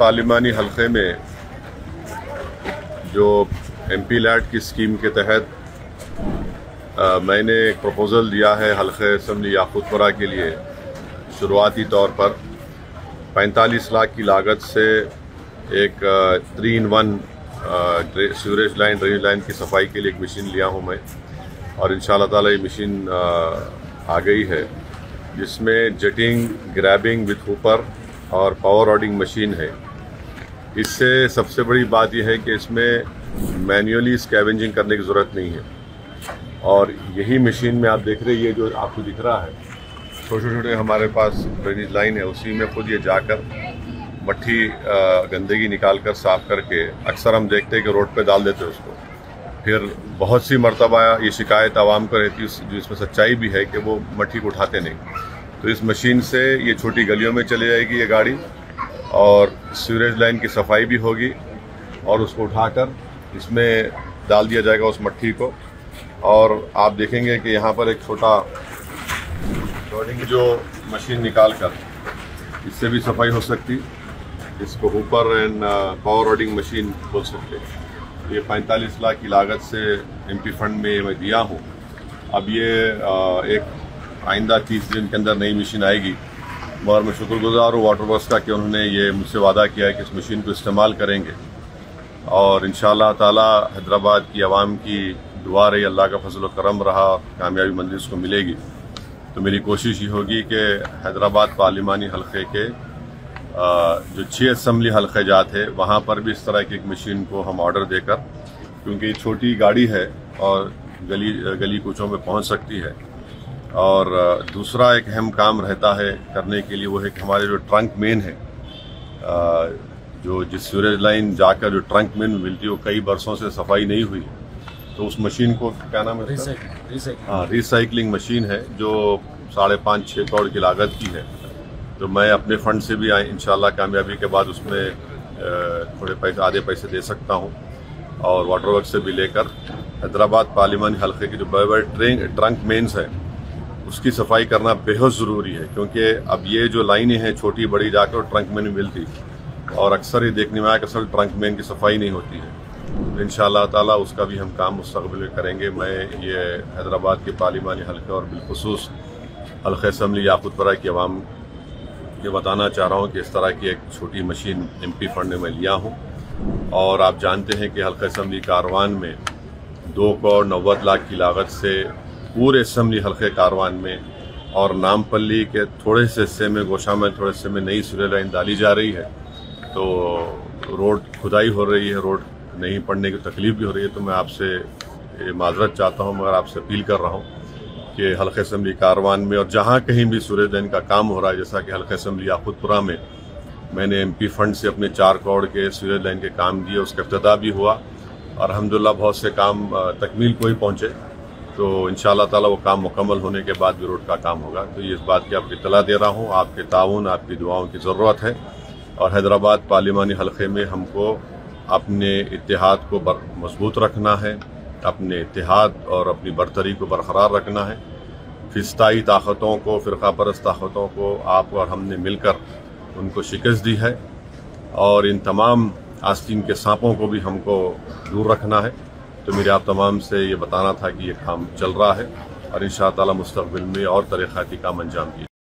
पार्लिमानी हल्के में जो MP लैट की स्कीम के तहत मैंने एक प्रपोज़ल दिया है हल्के असम्बली याकूतपुरा के लिए। शुरुआती तौर पर 45 लाख की लागत से एक 3-in-1 sewerage line drainage line की सफाई के लिए एक मशीन लिया हूं मैं, और इंशाअल्लाह ताला ये मशीन आ गई है, जिसमें जेटिंग, ग्रैबिंग विथ हुपर और पावर रोडिंग मशीन है। इससे सबसे बड़ी बात यह है कि इसमें मैन्युअली स्कैवेंजिंग करने की ज़रूरत नहीं है, और यही मशीन में आप देख रहे हैं, ये जो आपको दिख रहा है छोटे छोटे हमारे पास ड्रेनेज लाइन है, उसी में खुद ये जाकर मट्टी गंदगी निकाल कर साफ़ करके अक्सर हम देखते हैं कि रोड पे डाल देते हैं उसको। फिर बहुत सी मरतबा ये शिकायत आवाम को रहती है, जो इसमें सच्चाई भी है, कि वो मट्टी को उठाते नहीं। तो इस मशीन से ये छोटी गलियों में चली जाएगी ये गाड़ी, और सीवरेज लाइन की सफाई भी होगी, और उसको उठाकर इसमें डाल दिया जाएगा उस मट्टी को। और आप देखेंगे कि यहाँ पर एक छोटा रोडिंग जो मशीन निकाल कर इससे भी सफाई हो सकती, इसको Hooper and power roading machine बोल सकते हैं। ये 45 लाख की लागत से MP फंड में मैं दिया हूँ। अब ये एक आइंदा 30 दिन के अंदर नई मशीन आएगी, मगर मैं शुक्रगुजार हूँ वाटर वर्क्स का कि उन्होंने ये मुझसे वादा किया है कि इस मशीन को इस्तेमाल करेंगे, और इंशाअल्लाह ताला हैदराबाद की आवाम की दुआ रही, अल्लाह का फजल व करम रहा, कामयाबी मंजिल इसको मिलेगी। तो मेरी कोशिश ये होगी कि हैदराबाद पार्लिमानी हल्के के जो 6 असम्बली हल्के जात है, वहाँ पर भी इस तरह की एक मशीन को हम ऑर्डर देकर, क्योंकि छोटी गाड़ी है और गली कूचों में पहुँच सकती है। और दूसरा एक अहम काम रहता है करने के लिए, वो है कि हमारे जो ट्रंक मेन है, जो जिस सीवरेज लाइन जाकर जो ट्रंक मेन मिलती है, वो कई बरसों से सफाई नहीं हुई, तो उस मशीन को क्या नाम है, रिसाइकलिंग मशीन है, जो 5.5-6 करोड़ की लागत की है। तो मैं अपने फंड से भी इंशाल्लाह कामयाबी के बाद उसमें थोड़े पैसे, आधे पैसे दे सकता हूं, और वाटर वर्क से भी लेकर हैदराबाद पार्लिमानी हल्के के जो बड़े बड़े ट्रंक मेन्स हैं उसकी सफाई करना बेहद ज़रूरी है, क्योंकि अब ये जो लाइनें हैं छोटी बड़ी जाकर ट्रंक मेन में मिलती, और अक्सर ये देखने में आया कि असल ट्रंक मेन की सफाई नहीं होती है। तो इंशाअल्लाह ताला उसका भी हम काम मुस्तक़बिल में करेंगे। मैं ये हैदराबाद के पार्लिमानी हल्के और बिलखुसूस हल्के असम्बली याकूतपुरा की आवाम ये बताना चाह रहा हूँ कि इस तरह की एक छोटी मशीन MP फंड में मैं लिया हूँ। और आप जानते हैं कि हल्का असम्बली कारवान में 2 करोड़ 90 लाख की लागत से पूरे असम्बली हल्के कारवान में और नामपल्ली के थोड़े से हिस्से में, गोशा में थोड़े हिस्से में नई सीवरेज लाइन डाली जा रही है। तो रोड खुदाई हो रही है, रोड नहीं पड़ने की तकलीफ भी हो रही है। तो मैं आपसे माजरत चाहता हूँ, मगर आपसे अपील कर रहा हूँ कि हल्के असम्बली कारवान में और जहाँ कहीं भी सीवरेज लाइन का काम हो रहा है, जैसा कि हल्के असम्बली याकूतपुरा में मैंने MP फंड से अपने 4 करोड़ के सीवरेज लाइन के काम दिए, उसका इफ्तिताह भी हुआ, और अल्हम्दुलिल्लाह बहुत से काम तकमील को ही पहुँचे। तो इंशाअल्लाह ताला वो काम मुकम्मल होने के बाद भी रोड का काम होगा। तो ये इस बात की आपको इत्तला दे रहा हूँ, आपके ताउन, आपकी दुआओं की ज़रूरत है, और हैदराबाद पार्लिमानी हल्के में हमको अपने इत्तेहाद को मजबूत रखना है, अपने इत्तेहाद और अपनी बरतरी को बरकरार रखना है। फिस्ताई ताकतों को, फ़िरका परस्त ताकतों को आप और हमने मिलकर उनको शिकस्त दी है, और इन तमाम आस्तीन के सांपों को भी हमको दूर रखना है। तो मेरे आप तमाम से ये बताना था कि ये काम चल रहा है, और इंशाअल्लाह ताला मुस्तक़बिल में और तरीक़ाती काम अंजाम दिए।